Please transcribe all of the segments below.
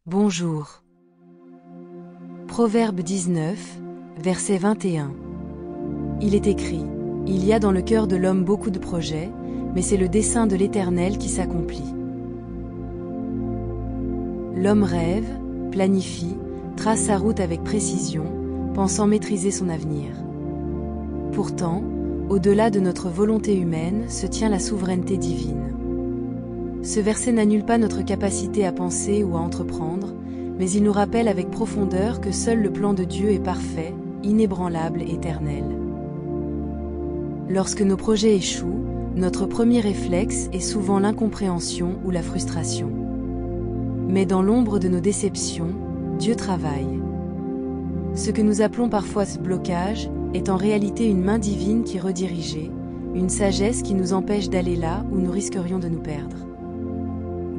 Bonjour. Proverbe 19, verset 21. Il est écrit: il y a dans le cœur de l'homme beaucoup de projets, mais c'est le dessein de l'Éternel qui s'accomplit. L'homme rêve, planifie, trace sa route avec précision, pensant maîtriser son avenir. Pourtant, au-delà de notre volonté humaine se tient la souveraineté divine. Ce verset n'annule pas notre capacité à penser ou à entreprendre, mais il nous rappelle avec profondeur que seul le plan de Dieu est parfait, inébranlable, éternel. Lorsque nos projets échouent, notre premier réflexe est souvent l'incompréhension ou la frustration. Mais dans l'ombre de nos déceptions, Dieu travaille. Ce que nous appelons parfois ce blocage est en réalité une main divine qui redirigeait, une sagesse qui nous empêche d'aller là où nous risquerions de nous perdre.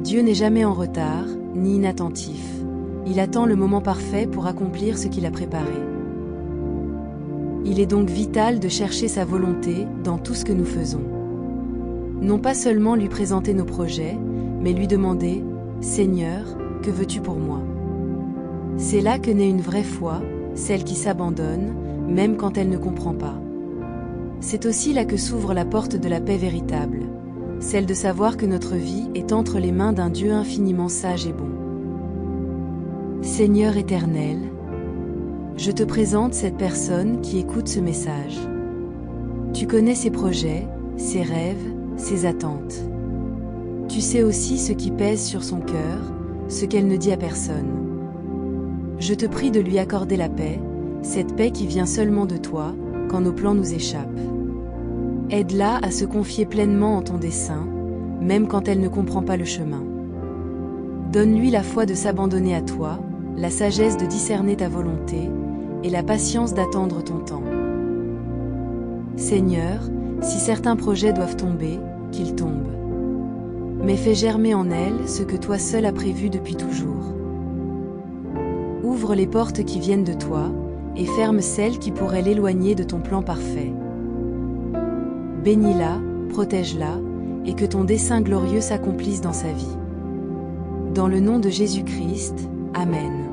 Dieu n'est jamais en retard, ni inattentif. Il attend le moment parfait pour accomplir ce qu'il a préparé. Il est donc vital de chercher sa volonté dans tout ce que nous faisons. Non pas seulement lui présenter nos projets, mais lui demander « Seigneur, que veux-tu pour moi ?» C'est là que naît une vraie foi, celle qui s'abandonne, même quand elle ne comprend pas. C'est aussi là que s'ouvre la porte de la paix véritable, celle de savoir que notre vie est entre les mains d'un Dieu infiniment sage et bon. Seigneur éternel, je te présente cette personne qui écoute ce message. Tu connais ses projets, ses rêves, ses attentes. Tu sais aussi ce qui pèse sur son cœur, ce qu'elle ne dit à personne. Je te prie de lui accorder la paix, cette paix qui vient seulement de toi, quand nos plans nous échappent. Aide-la à se confier pleinement en ton dessein, même quand elle ne comprend pas le chemin. Donne-lui la foi de s'abandonner à toi, la sagesse de discerner ta volonté, et la patience d'attendre ton temps. Seigneur, si certains projets doivent tomber, qu'ils tombent. Mais fais germer en elle ce que toi seul as prévu depuis toujours. Ouvre les portes qui viennent de toi, et ferme celles qui pourraient l'éloigner de ton plan parfait. Bénis-la, protège-la, et que ton dessein glorieux s'accomplisse dans sa vie. Dans le nom de Jésus-Christ, Amen.